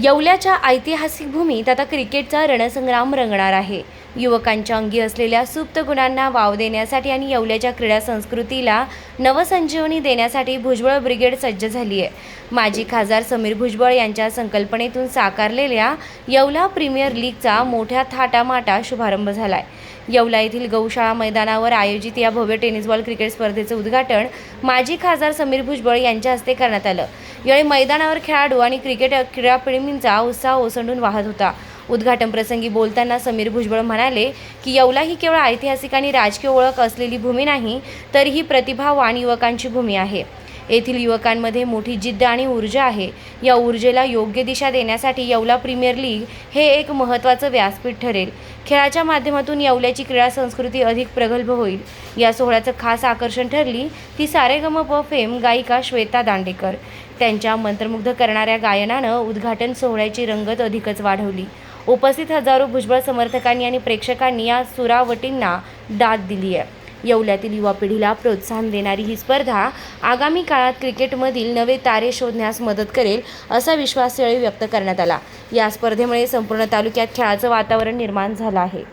येवल्याच्या ऐतिहासिक भूमीत आता क्रिकेटचा रणसंग्राम रंगणार आहे। युवकांच्या अंगी असलेल्या सुप्त गुणांना वाव देण्यासाठी आणि येवल्याच्या क्रीडा संस्कृतीला नवसंजीवनी देण्यासाठी भुजबळ ब्रिगेड सज्ज झाली आहे। माजी खासदार समीर भुजबळ यांच्या संकल्पनेतून साकारलेल्या येवला प्रीमियर लीगचा मोठ्या थाटामाटा शुभारंभ झालाय। येवला येथील गौशाळा मैदानावर आयोजित या भव्य टेनिस बॉल क्रिकेट स्पर्धेचे उद्घाटन माजी खासदार समीर भुजबळ यांच्या हस्ते करण्यात आलं। यावेळी मैदानावर खेळाडू आणि क्रिकेट क्रीडाप्रेमींचा उत्साह ओसंडून वाहत होता। उद्घाटन प्रसंगी बोलताना समीर भुजबळ म्हणाले की येवला ही केवळ ऐतिहासिक आणि राजकीय ओळख असलेली भूमी नाही, तर ही प्रतिभावान युवकांची भूमी आहे। येथील युवकांमध्ये मोठी जिद्द आणि ऊर्जा आहे। या ऊर्जेला योग्य दिशा देण्यासाठी येवला प्रीमियर लीग हे एक महत्त्वाचं व्यासपीठ ठरेल। खेळाच्या माध्यमातून येवल्याची क्रीडा संस्कृती अधिक प्रगल्भ होईल। या सोहळ्याचं खास आकर्षण ठरली ती सारेगमप फेम गायिका श्वेता दांडेकर। त्यांच्या मंत्रमुग्ध करणाऱ्या गायनानं उद्घाटन सोहळ्याची रंगत अधिकच वाढवली। उपस्थित हजारो भुजबळ समर्थकांनी आणि प्रेक्षकांनी या सुरावटींना दाद दिली आहे। येवल्यातील युवा पिढीला प्रोत्साहन देणारी ही स्पर्धा आगामी काळात क्रिकेटमधील नवे तारे शोधण्यास मदत करेल असा विश्वास यावेळी व्यक्त करण्यात आला। या स्पर्धेमुळे संपूर्ण तालुक्यात खेळाचं वातावरण निर्माण झालं आहे।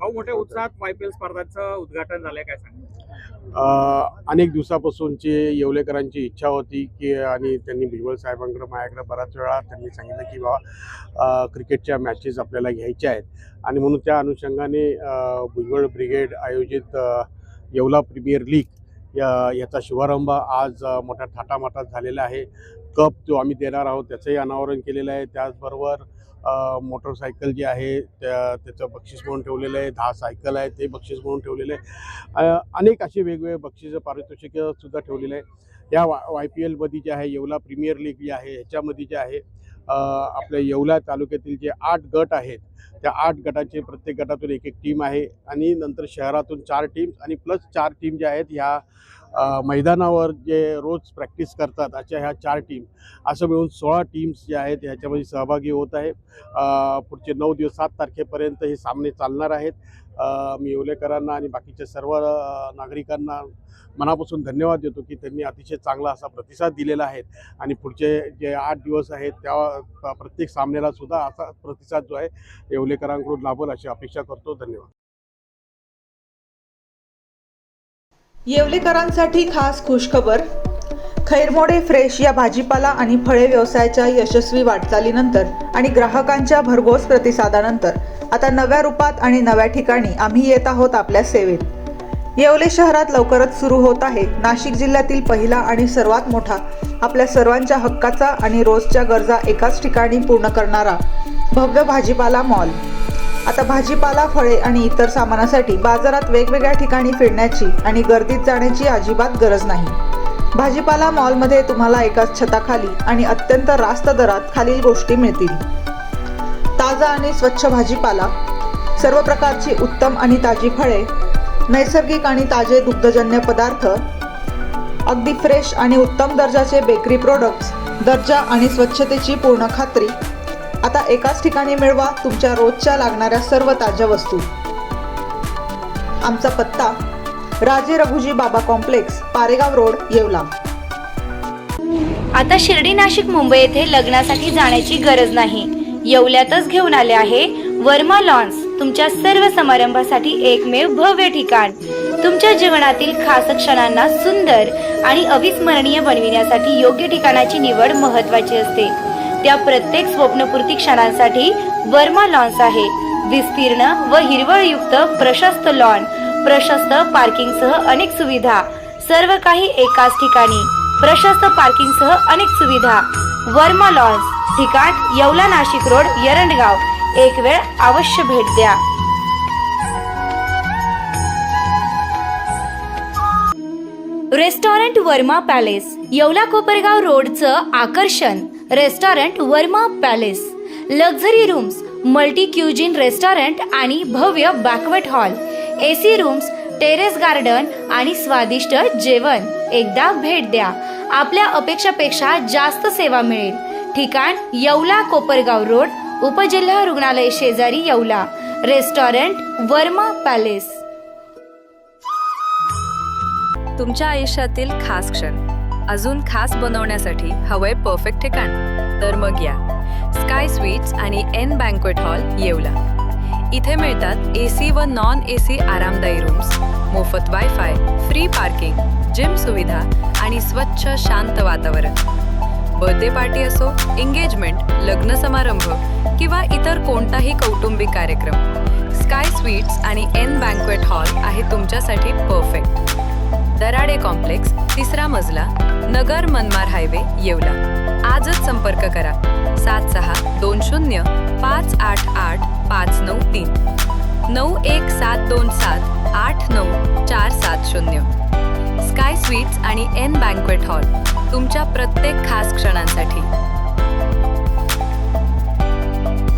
मोठ्या उत्साहात YPL स्पर्धांचं उद्घाटन झालंय, काय सांगा? अनेक दिवसापासूनची येवलेकरांची इच्छा होती की आणि त्यांनी भुजबळ साहेबांकडे माझ्याकडे बराच वेळा त्यांनी सांगितलं की बाबा क्रिकेटच्या मॅचेस आपल्याला घ्यायच्या आहेत आणि म्हणून त्या अनुषंगाने भुजबळ ब्रिगेड आयोजित येवला प्रीमियर लीग याचा शुभारंभ आज मोठ्या थाटामाटात झालेला आहे। कप जो आम्ही देणार आहोत त्याचंही अनावरण केलेलं आहे। त्याचबरोबर मोटरसायकल जी आहे त्याचं बक्षीस म्हणून ठेवलेलं आहे। 10 सायकल आहे ते बक्षीस म्हणून ठेवलेलं आहे। अनेक असे वेगवेगळे बक्षीस पारितोषिकं सुद्धा ठेवलेले आहे। या YPL मध्ये जे आहे येवला प्रीमियर लीग जी आहे ह्याच्यामध्ये जे आहे आपल्या येवला तालुक्यातील जे 8 गट आहेत त्या 8 गटाचे प्रत्येक गटातून एक टीम आहे आणि नंतर शहरातून 4 टीम्स आणि प्लस 4 टीम ज्या आहेत ह्या मैदानावर जे रोज प्रॅक्टिस करतात अशा ह्या 4 टीम असं मिळून 16 टीम्स जे आहेत ह्याच्यामध्ये सहभागी होत आहे। पुढचे 9 दिवस 7 तारखेपर्यंत हे सामने चालणार आहेत। मी येवलेकरांना आणि बाकीच्या सर्व नागरिकांना मनापासून धन्यवाद देतो की त्यांनी अतिशय चांगला असा प्रतिसाद दिलेला आहे आणि पुढचे जे 8 दिवस आहेत त्या प्रत्येक सामन्याला सुद्धा असा प्रतिसाद जो आहे येवलेकरांकडून लाभेल अशी अपेक्षा करतो। धन्यवाद। येवलेकरांसाठी खास खुशखबर। खैरमोडे फ्रेश या भाजीपाला आणि फळे व्यवसायाच्या यशस्वी वाटचालीनंतर आणि ग्राहकांच्या भरघोस प्रतिसादानंतर आता नव्या रूपात आणि नव्या ठिकाणी आम्ही येत आहोत आपल्या सेवेत। येवले शहरात लवकरच सुरू होत आहे नाशिक जिल्ह्यातील पहिला आणि सर्वात मोठा, आपल्या सर्वांच्या हक्काचा आणि रोजच्या गरजा एकाच ठिकाणी पूर्ण करणारा भव्य भाजीपाला मॉल। आता भाजीपाला, फळे आणि इतर सामानासाठी बाजारात वेगवेगळ्या ठिकाणी फिरण्याची आणि गर्दीत जाण्याची अजिबात गरज नाही। भाजीपाला मॉलमध्ये तुम्हाला एकाच छताखाली आणि अत्यंत रास्त दरात खालील गोष्टी मिळतील: ताजा आणि स्वच्छ भाजीपाला, सर्व प्रकारची उत्तम आणि ताजी फळे, नैसर्गिक आणि ताजे दुग्धजन्य पदार्थ, अगदी फ्रेश आणि उत्तम दर्जाचे बेकरी प्रोडक्ट्स, दर्जा आणि स्वच्छतेची पूर्ण खात्री। आता एकाच ठिकाणी मिळवा तुमच्या रोजच्या लागणाऱ्या सर्व ताज्या वस्तू। आमचा पत्ता: राजे रघुजी बाबा कॉम्प्लेक्स, पारेगाव रोड, येवला। आता शिर्डी, नाशिक, मुंबई येथे लग्नासाठी जाण्याची गरज नाही। येवल्यातच घेऊन आले आहे वर्मा लॉन्स, तुमच्या सर्व समारंभासाठी एकमेव भव्य ठिकाण। तुमच्या जीवनातील खास क्षणांना सुंदर आणि अविस्मरणीय बनविण्यासाठी योग्य ठिकाणाची निवड महत्त्वाची असते। त्या प्रत्येक स्वप्नपूर्ती क्षणांसाठी वर्मा लॉन्स आहे। विस्तीर्ण व हिरवळयुक्त प्रशस्त लॉन, प्रशस्त पार्किंगसह अनेक सुविधा, सर्व काही एकाच ठिकाणी, प्रशस्त पार्किंगसह अनेक सुविधा। वर्मा लॉन्स, ठिकाण येवला नाशिक रोड, एरंडगाव। एक वेळ अवश्य भेट द्या। रेस्टॉरंट वर्मा पॅलेस, येवला कोपरगाव रोडचं आकर्षण। Restaurant Verma palace, luxury rooms, multi cuisine restaurant आणि भव्य banquet hall, AC rooms, terrace garden आणि स्वादिष्ट जेवण। एकदा भेट द्या, आपल्या अपेक्षापेक्षा जास्त सेवा मिळेल। ठिकाण येवला कोपरगाव रोड, उपजिल्हा रुग्णालय शेजारी, येवला। Restaurant Verma palace. तुमच्या आयुष्यातील खास क्षण अजून खास बनवण्यासाठी हवंय परफेक्ट ठिकाण? तर मग या स्काय स्वीट्स आणि एन बँक्वेट हॉल येवला. इथे मिळतात AC व नॉन AC आरामदायी रूम्स, मोफत वायफाय, फ्री पार्किंग, जिम सुविधा आणि स्वच्छ शांत वातावरण. बर्थडे पार्टी असो, एंगेजमेंट, लग्न समारंभ किंवा इतर कोणताही कौटुंबिक कार्यक्रम, स्काय स्वीट्स आणि एन बँक्वेट हॉल आहे तुमच्यासाठी परफेक्ट. दराडे कॉम्प्लेक्स, 3रा मजला, नगर मनमाड हायवे, येवला. आजच संपर्क करा 7620588593 9172789470. स्काय स्वीट्स आणि एन बँक्वेट हॉल तुमच्या प्रत्येक खास क्षणांसाठी